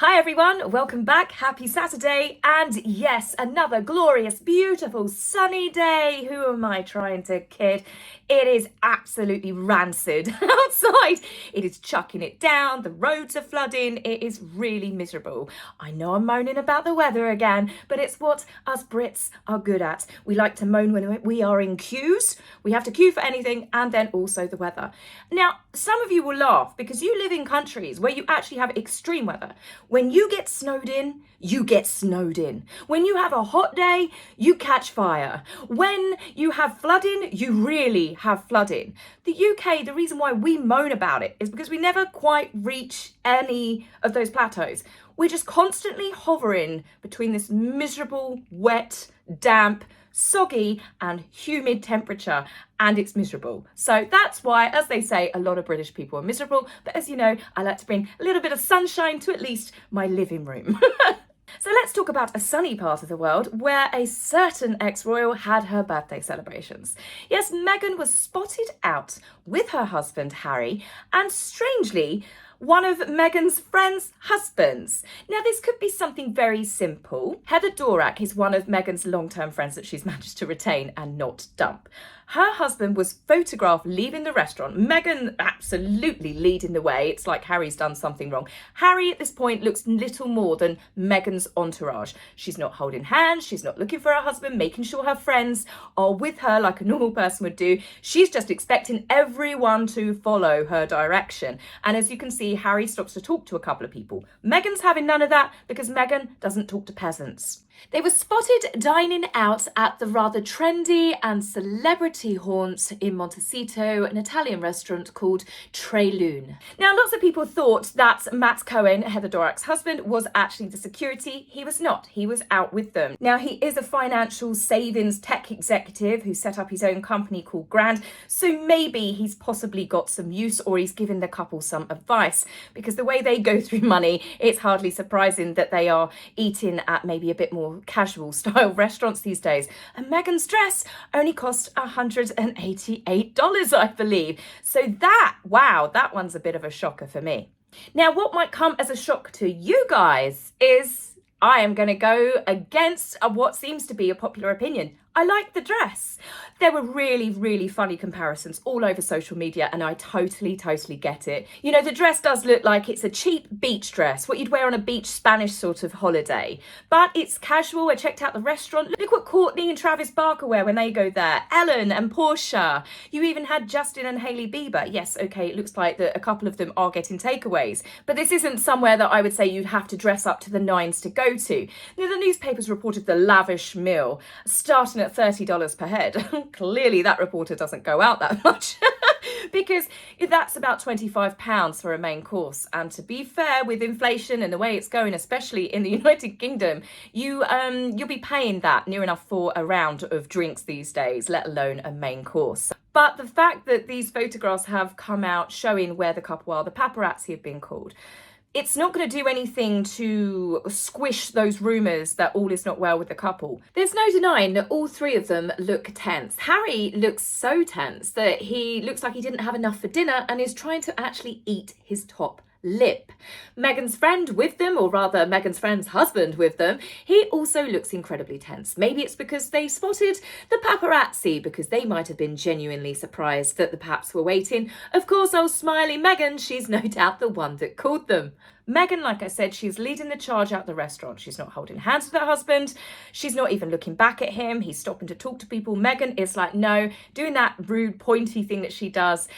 Hi everyone, welcome back. Happy Saturday. And yes, another glorious, beautiful, sunny day. Who am I trying to kid? It is absolutely rancid outside. It is chucking it down. The roads are flooding. It is really miserable. I know I'm moaning about the weather again, but it's what us Brits are good at. We like to moan when we are in queues. We have to queue for anything, and then also the weather. Now, some of you will laugh because you live in countries where you actually have extreme weather. When you get snowed in, you get snowed in. When you have a hot day, you catch fire. When you have flooding, you really have flooding. The UK, the reason why we moan about it is because we never quite reach any of those plateaus. We're just constantly hovering between this miserable, wet, damp, soggy and humid temperature, and it's miserable. So that's why, as they say, a lot of British people are miserable. But as you know, I like to bring a little bit of sunshine to at least my living room. So let's talk about a sunny part of the world where a certain ex-royal had her birthday celebrations. Yes, Meghan was spotted out with her husband Harry, and strangely, one of Meghan's friends' husbands. Now, this could be something very simple. Heather Doorak is one of Meghan's long-term friends that she's managed to retain and not dump. Her husband was photographed leaving the restaurant. Meghan absolutely leading the way. It's like Harry's done something wrong. Harry at this point looks little more than Meghan's entourage. She's not holding hands. She's not looking for her husband, making sure her friends are with her like a normal person would do. She's just expecting everyone to follow her direction. And as you can see, Harry stops to talk to a couple of people. Meghan's having none of that because Meghan doesn't talk to peasants. They were spotted dining out at the rather trendy and celebrity haunt in Montecito, an Italian restaurant called Tre Lune. Now, lots of people thought that Matt Cohen, Heather Doorak's husband, was actually the security. He was not. He was out with them. Now, he is a financial savings tech executive who set up his own company called Grand, so maybe he's possibly got some use, or he's given the couple some advice, because the way they go through money, it's hardly surprising that they are eating at maybe a bit more casual style restaurants these days. And Meghan's dress only cost $188, I believe. So that one's a bit of a shocker for me. Now, what might come as a shock to you guys is I am going to go against what seems to be a popular opinion. I like the dress. There were really, really funny comparisons all over social media, and I totally get it. You know, the dress does look like it's a cheap beach dress, what you'd wear on a beach Spanish sort of holiday. But it's casual. I checked out the restaurant. Look what Courtney and Travis Barker wear when they go there. Ellen and Portia. You even had Justin and Hailey Bieber. Yes, okay, it looks like that a couple of them are getting takeaways. But this isn't somewhere that I would say you'd have to dress up to the nines to go to. Now, the newspapers reported the lavish meal starting at $30 per head. Clearly that reporter doesn't go out that much because that's about £25 for a main course. And to be fair, with inflation and the way it's going, especially in the United Kingdom, you'll be paying that near enough for a round of drinks these days, let alone a main course. But the fact that these photographs have come out showing where the couple are, the paparazzi have been called, it's not going to do anything to squish those rumours that all is not well with the couple. There's no denying that all three of them look tense. Harry looks so tense that he looks like he didn't have enough for dinner and is trying to actually eat his top lip. Meghan's friend with them, or rather Meghan's friend's husband with them, he also looks incredibly tense. Maybe it's because they spotted the paparazzi, because they might have been genuinely surprised that the paps were waiting. Of course, old smiley Meghan, she's no doubt the one that called them. Meghan, like I said, she's leading the charge out the restaurant. She's not holding hands with her husband. She's not even looking back at him. He's stopping to talk to people. Meghan is like, no, doing that rude, pointy thing that she does.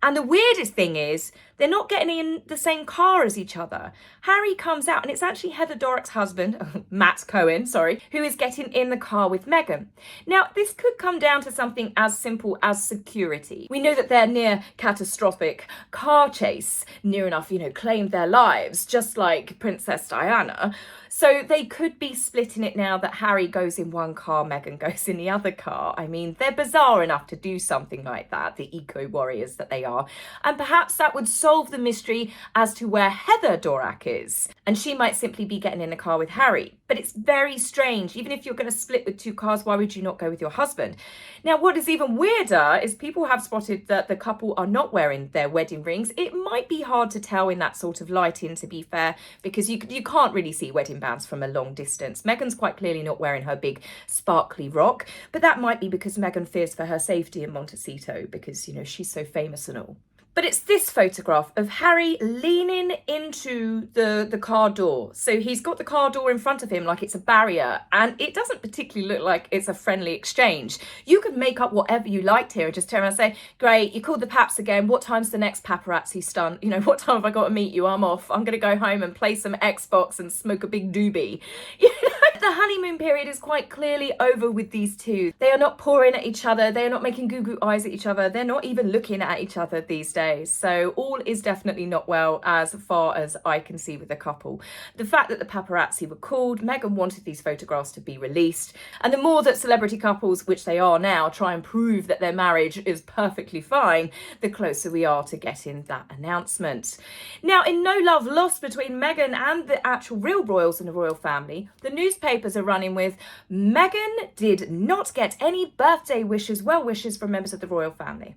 And the weirdest thing is, they're not getting in the same car as each other. Harry comes out, and it's actually Heather Doorak's husband, Matt Cohen, who is getting in the car with Meghan. Now, this could come down to something as simple as security. We know that their near catastrophic car chase, near enough, claimed their lives, just like Princess Diana. So they could be splitting it now that Harry goes in one car, Meghan goes in the other car. I mean, they're bizarre enough to do something like that, the eco-warriors that they are. And perhaps that would solve the mystery as to where Heather Doorak is. And she might simply be getting in the car with Harry. But it's very strange. Even if you're going to split with two cars, why would you not go with your husband? Now, what is even weirder is people have spotted that the couple are not wearing their wedding rings. It might be hard to tell in that sort of lighting, to be be fair, because you can't really see wedding bands from a long distance. Meghan's quite clearly not wearing her big sparkly rock, but that might be because Meghan fears for her safety in Montecito because, you know, she's so famous and all. But it's this photograph of Harry leaning into the car door. So he's got the car door in front of him like it's a barrier, and it doesn't particularly look like it's a friendly exchange. You could make up whatever you liked here and just turn around and say, great, you called the paps again. What time's the next paparazzi stunt? You know, what time have I got to meet you? I'm off. I'm going to go home and play some Xbox and smoke a big doobie. You know, the honeymoon period is quite clearly over with these two. They are not pouring at each other. They are not making goo-goo eyes at each other. They're not even looking at each other these days. So all is definitely not well as far as I can see with the couple. The fact that the paparazzi were called, Meghan wanted these photographs to be released, and the more that celebrity couples, which they are now, try and prove that their marriage is perfectly fine, the closer we are to getting that announcement. Now, in no love lost between Meghan and the actual real royals in the royal family, the newspapers are running with Meghan did not get any birthday wishes, well wishes from members of the royal family.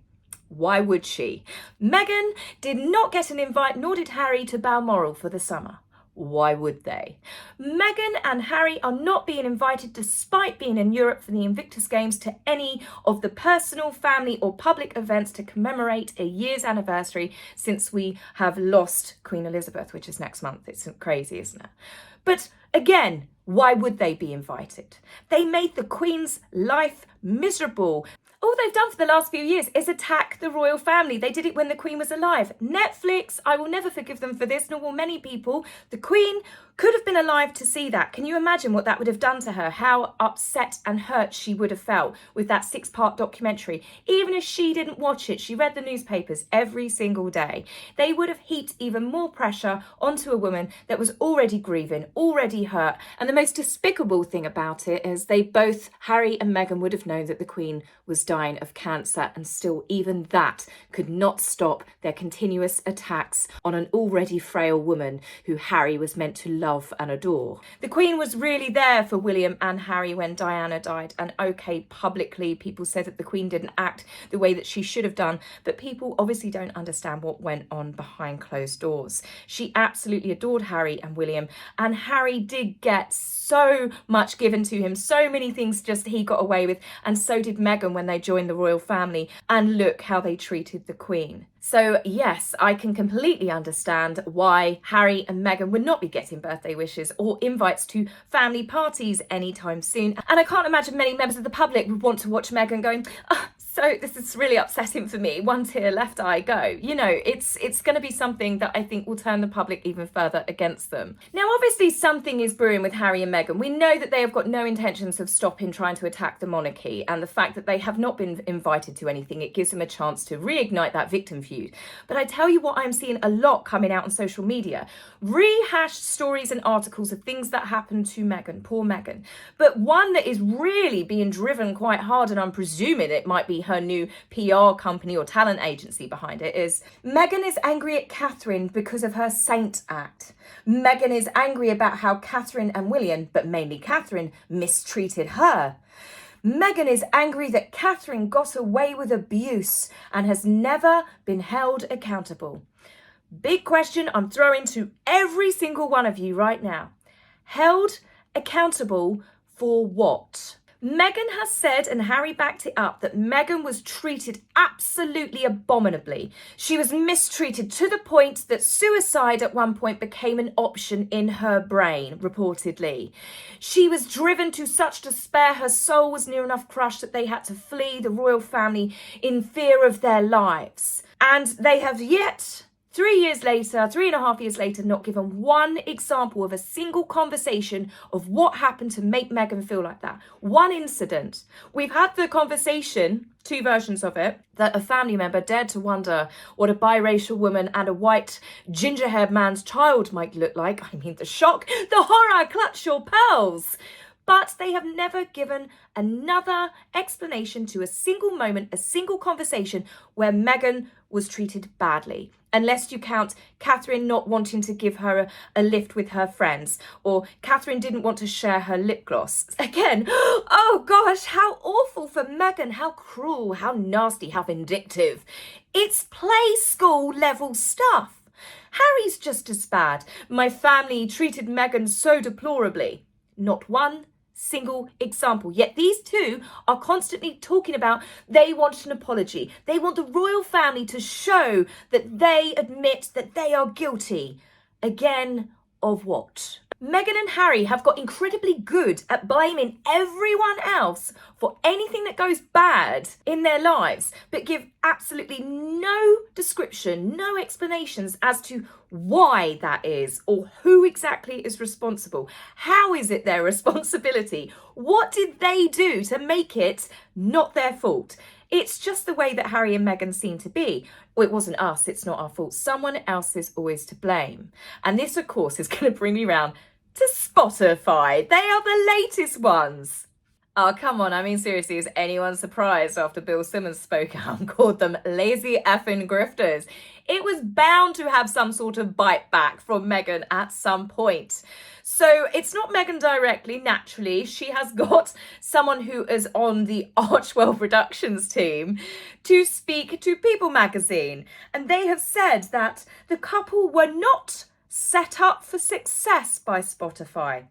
Why would she? Meghan did not get an invite, nor did Harry, to Balmoral for the summer. Why would they? Meghan and Harry are not being invited, despite being in Europe for the Invictus Games, to any of the personal, family or public events to commemorate a year's anniversary since we have lost Queen Elizabeth, which is next month. It's crazy, isn't it? But again, why would they be invited? They made the Queen's life miserable. All they've done for the last few years is attack the royal family. They did it when the Queen was alive. Netflix, I will never forgive them for this, nor will many people. The Queen could have been alive to see that. Can you imagine what that would have done to her? How upset and hurt she would have felt with that 6-part documentary. Even if she didn't watch it, she read the newspapers every single day. They would have heaped even more pressure onto a woman that was already grieving, already hurt. And the most despicable thing about it is they both, Harry and Meghan, would have known that the Queen was dying of cancer, and still even that could not stop their continuous attacks on an already frail woman who Harry was meant to love and adore. The Queen was really there for William and Harry when Diana died, and okay, publicly people said that the Queen didn't act the way that she should have done, but people obviously don't understand what went on behind closed doors. She absolutely adored Harry and William, and Harry did get so much given to him, so many things just he got away with, and so did Meghan when they joined the royal family, and look how they treated the Queen. So yes, I can completely understand why Harry and Meghan would not be getting birthday wishes or invites to family parties anytime soon. And I can't imagine many members of the public would want to watch Meghan going, oh, so this is really upsetting for me. One tear, left eye, go. You know, it's going to be something that I think will turn the public even further against them. Now, obviously, something is brewing with Harry and Meghan. We know that they have got no intentions of stopping trying to attack the monarchy, and the fact that they have not been invited to anything, it gives them a chance to reignite that victim feud. But I tell you what, I'm seeing a lot coming out on social media. Rehashed stories and articles of things that happened to Meghan, poor Meghan. But one that is really being driven quite hard, and I'm presuming it might be her new PR company or talent agency behind it, is Meghan is angry at Catherine because of her Saint Act. Meghan is angry about how Catherine and William, but mainly Catherine, mistreated her. Meghan is angry that Catherine got away with abuse and has never been held accountable. Big question I'm throwing to every single one of you right now. Held accountable for what? Meghan has said, and Harry backed it up, that Meghan was treated absolutely abominably. She was mistreated to the point that suicide at one point became an option in her brain, reportedly. She was driven to such despair, her soul was near enough crushed that they had to flee the royal family in fear of their lives. And they have yet, 3.5 years later, not given one example of a single conversation of what happened to make Meghan feel like that. One incident. We've had the conversation, 2 versions of it, that a family member dared to wonder what a biracial woman and a white ginger-haired man's child might look like. I mean, the shock, the horror, clutch your pearls. But they have never given another explanation to a single moment, a single conversation where Meghan was treated badly. Unless you count Catherine not wanting to give her a lift with her friends, or Catherine didn't want to share her lip gloss. Again, oh gosh, how awful for Meghan, how cruel, how nasty, how vindictive. It's play school level stuff. Harry's just as bad. My family treated Meghan so deplorably. Not one single example. Yet these two are constantly talking about they want an apology. They want the royal family to show that they admit that they are guilty. Again, of what? Meghan and Harry have got incredibly good at blaming everyone else for anything that goes bad in their lives, but give absolutely no description, no explanations as to why that is or who exactly is responsible. How is it their responsibility? What did they do to make it not their fault? It's just the way that Harry and Meghan seem to be. Well, it wasn't us, it's not our fault. Someone else is always to blame. And this, of course, is going to bring me round to Spotify. They are the latest ones. Oh, come on. I mean, seriously, is anyone surprised after Bill Simmons spoke out and called them lazy effing grifters? It was bound to have some sort of bite back from Meghan at some point. So it's not Meghan directly, naturally. She has got someone who is on the Archwell Productions team to speak to People magazine. And they have said that the couple were not set up for success by Spotify.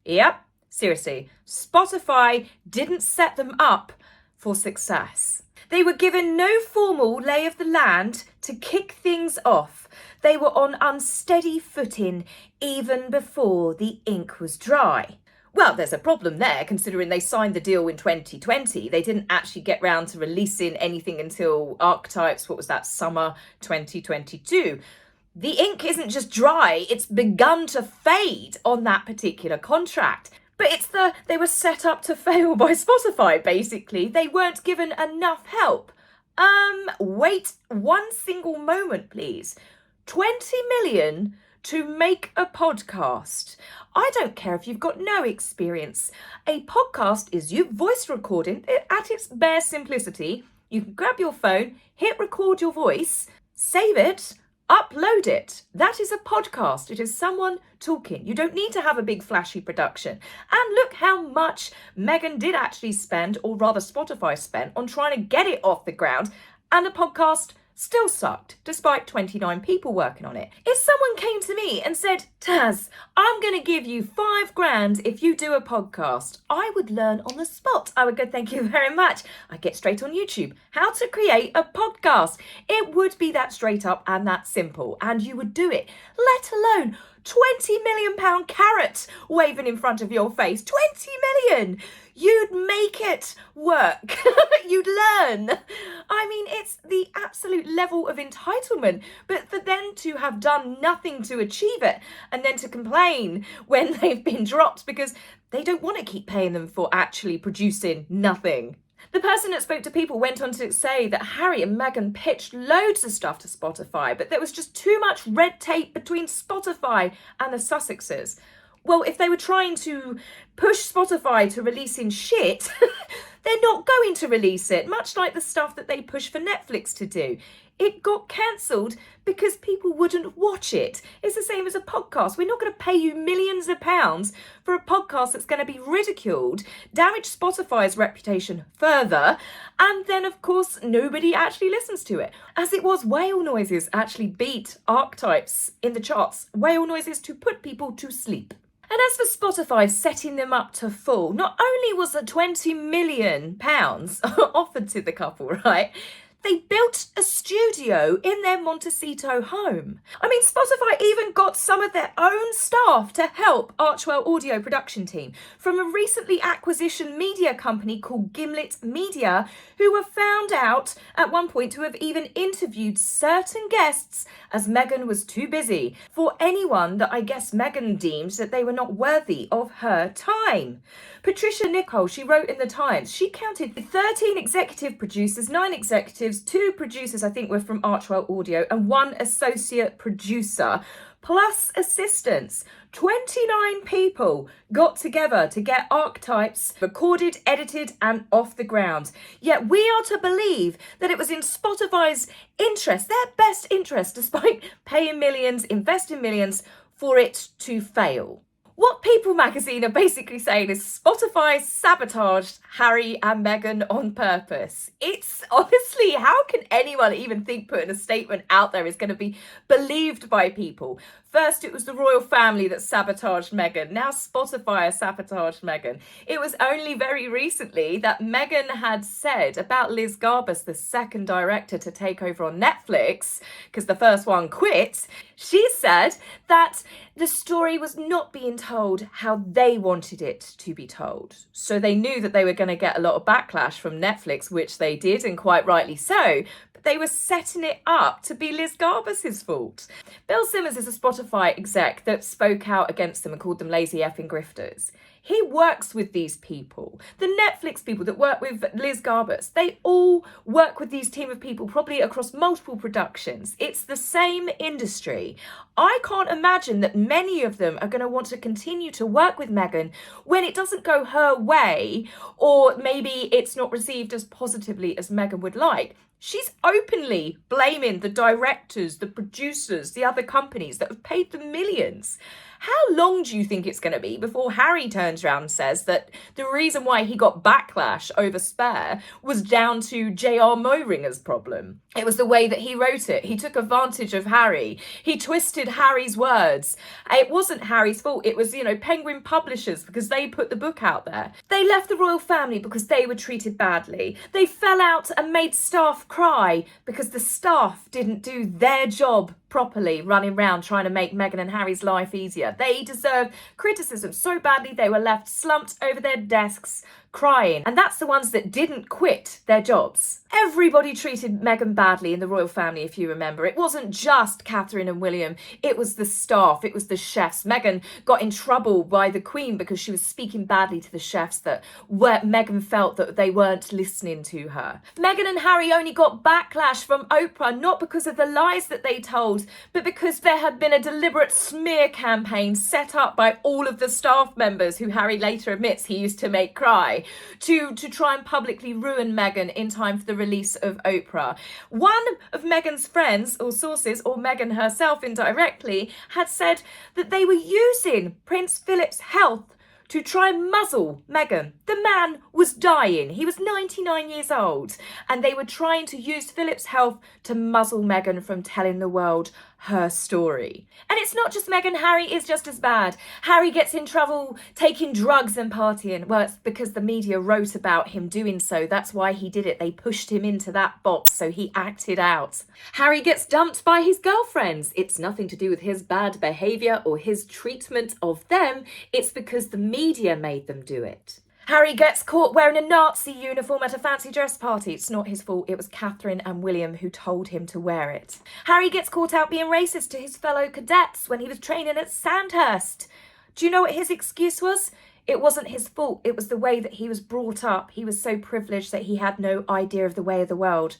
Yep, seriously, Spotify didn't set them up for success. They were given no formal lay of the land to kick things off. They were on unsteady footing even before the ink was dry. Well, there's a problem there, considering they signed the deal in 2020. They didn't actually get round to releasing anything until Archetypes, what was that, summer 2022. The ink isn't just dry, it's begun to fade on that particular contract. But they were set up to fail by Spotify, basically. They weren't given enough help. Wait one single moment, please. 20 million to make a podcast. I don't care if you've got no experience. A podcast is you voice recording at its bare simplicity. You can grab your phone, hit record your voice, save it, upload it. That is a podcast. It is someone talking. You don't need to have a big flashy production. And look how much Meghan did actually spend, or rather Spotify spent, on trying to get it off the ground, and the podcast still sucked, despite 29 people working on it. If someone came to me and said, Taz, I'm going to give you £5,000 if you do a podcast, I would learn on the spot. I would go, thank you very much. I'd get straight on YouTube. How to create a podcast. It would be that straight up and that simple, and you would do it. Let alone £20 million carrot waving in front of your face. 20 million! You'd make it work. You'd learn. I mean, it's the absolute level of entitlement. But for them to have done nothing to achieve it and then to complain when they've been dropped because they don't want to keep paying them for actually producing nothing. The person that spoke to People went on to say that Harry and Meghan pitched loads of stuff to Spotify, but there was just too much red tape between Spotify and the Sussexes. Well, if they were trying to push Spotify to releasing shit, they're not going to release it, much like the stuff that they push for Netflix to do. It got cancelled because people wouldn't watch it. It's the same as a podcast. We're not going to pay you millions of pounds for a podcast that's going to be ridiculed, damage Spotify's reputation further, and then, of course, nobody actually listens to it. As it was, Whale Noises actually beat Archetypes in the charts. Whale Noises to put people to sleep. And as for Spotify setting them up to fall, not only was the £20 million offered to the couple, right? They built a studio in their Montecito home. I mean, Spotify even got some of their own staff to help Archwell Audio production team from a recently acquisition media company called Gimlet Media, who were found out at one point to have even interviewed certain guests as Meghan was too busy for anyone that I guess Meghan deemed that they were not worthy of her time. Patricia Nicole, she wrote in the Times, she counted 13 executive producers, 9 executives, 2 producers I think were from Archwell Audio and 1 associate producer, plus assistants. 29 people got together to get Archetypes recorded, edited and off the ground. Yet we are to believe that it was in Spotify's interest, their best interest, despite paying millions, investing millions, for it to fail. What people People magazine are basically saying is Spotify sabotaged Harry and Meghan on purpose. It's honestly, how can anyone even think putting a statement out there is going to be believed by people? First, it was the royal family that sabotaged Meghan. Now Spotify has sabotaged Meghan. It was only very recently that Meghan had said about Liz Garbus, the second director to take over on Netflix, because the first one quit. She said that the story was not being told how they wanted it to be told. So they knew that they were going to get a lot of backlash from Netflix, which they did, and quite rightly so. They were setting it up to be Liz Garbus's fault. Bill Simmons is a Spotify exec that spoke out against them and called them lazy effing grifters. He works with these people. The Netflix people that work with Liz Garbus, they all work with these team of people, probably across multiple productions. It's the same industry. I can't imagine that many of them are going to want to continue to work with Meghan when it doesn't go her way, or maybe it's not received as positively as Meghan would like. She's openly blaming the directors, the producers, the other companies that have paid them millions. How long do you think it's going to be before Harry turns around and says that the reason why he got backlash over Spare was down to J.R. Moringer's problem? It was the way that he wrote it. He took advantage of Harry. He twisted Harry's words. It wasn't Harry's fault. It was, Penguin Publishers, because they put the book out there. They left the royal family because they were treated badly. They fell out and made staff cry because the staff didn't do their job properly, running around trying to make Meghan and Harry's life easier. They deserved criticism so badly they were left slumped over their desks crying. And that's the ones that didn't quit their jobs. Everybody treated Meghan badly in the royal family, if you remember. It wasn't just Catherine and William. It was the staff. It was the chefs. Meghan got in trouble by the Queen because she was speaking badly to the chefs that Meghan felt that they weren't listening to her. Meghan and Harry only got backlash from Oprah, not because of the lies that they told, but because there had been a deliberate smear campaign set up by all of the staff members who Harry later admits he used to make cry, to try and publicly ruin Meghan in time for the release of Oprah. One of Meghan's friends or sources, or Meghan herself indirectly, had said that they were using Prince Philip's health to try and muzzle Meghan. The man was dying. He was 99 years old. And they were trying to use Philip's health to muzzle Meghan from telling the world her story. And it's not just Meghan. Harry is just as bad. Harry gets in trouble taking drugs and partying. Well, it's because the media wrote about him doing so. That's why he did it. They pushed him into that box, so he acted out. Harry gets dumped by his girlfriends. It's nothing to do with his bad behaviour or his treatment of them. It's because the media made them do it. Harry gets caught wearing a Nazi uniform at a fancy dress party. It's not his fault. It was Catherine and William who told him to wear it. Harry gets caught out being racist to his fellow cadets when he was training at Sandhurst. Do you know what his excuse was? It wasn't his fault. It was the way that he was brought up. He was so privileged that he had no idea of the way of the world.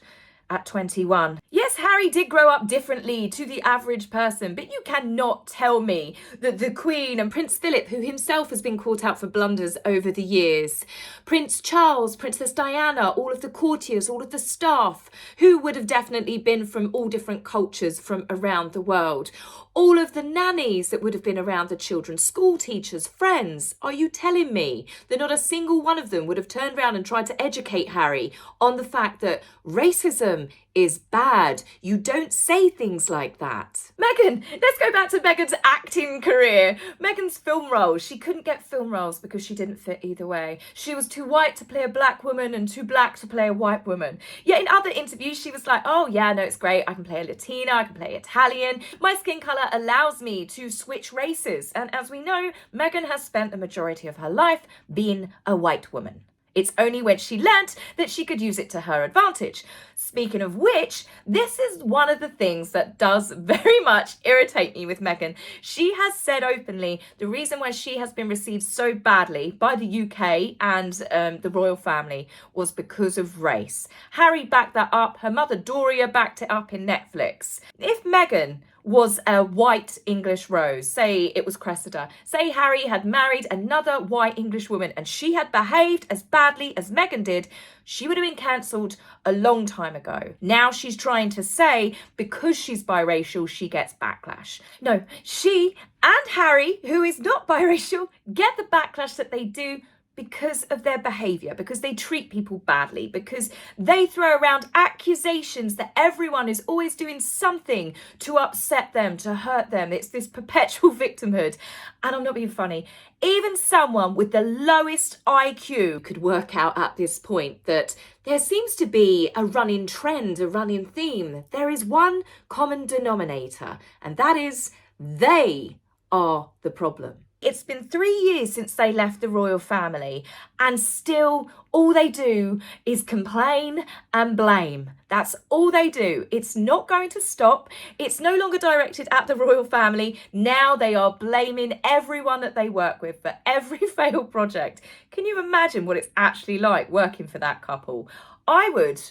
At 21. Yes, Harry did grow up differently to the average person, but you cannot tell me that the Queen and Prince Philip, who himself has been caught out for blunders over the years, Prince Charles, Princess Diana, all of the courtiers, all of the staff, who would have definitely been from all different cultures from around the world, all of the nannies that would have been around the children, school teachers, friends, are you telling me that not a single one of them would have turned around and tried to educate Harry on the fact that racism is bad? You don't say things like that. Meghan, let's go back to Meghan's acting career. Meghan's film roles. She couldn't get film roles because she didn't fit either way. She was too white to play a black woman and too black to play a white woman. Yet in other interviews, she was like, oh yeah, no, it's great. I can play a Latina, I can play Italian. My skin colour allows me to switch races. And as we know, Meghan has spent the majority of her life being a white woman. It's only when she learnt that she could use it to her advantage. Speaking of which, this is one of the things that does very much irritate me with Meghan. She has said openly the reason why she has been received so badly by the UK and the royal family was because of race. Harry backed that up. Her mother Doria backed it up in Netflix. If Meghan was a white English rose, say it was Cressida, say Harry had married another white English woman and she had behaved as badly as Meghan did, she would have been cancelled a long time ago. Now she's trying to say because she's biracial, she gets backlash. No, she and Harry, who is not biracial, get the backlash that they do because of their behaviour, because they treat people badly, because they throw around accusations that everyone is always doing something to upset them, to hurt them. It's this perpetual victimhood. And I'm not being funny. Even someone with the lowest IQ could work out at this point that there seems to be a running trend, a running theme. There is one common denominator, and that is they are the problem. It's been 3 years since they left the royal family, and still all they do is complain and blame. That's all they do. It's not going to stop. It's no longer directed at the royal family. Now they are blaming everyone that they work with for every failed project. Can you imagine what it's actually like working for that couple? I would,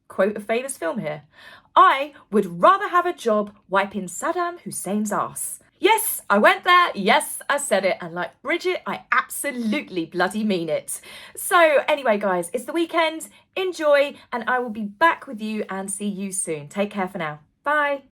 quote a famous film here, I would rather have a job wiping Saddam Hussein's ass. Yes, I went there. Yes, I said it. And like Bridget, I absolutely bloody mean it. So anyway, guys, it's the weekend. Enjoy, and I will be back with you and see you soon. Take care for now. Bye.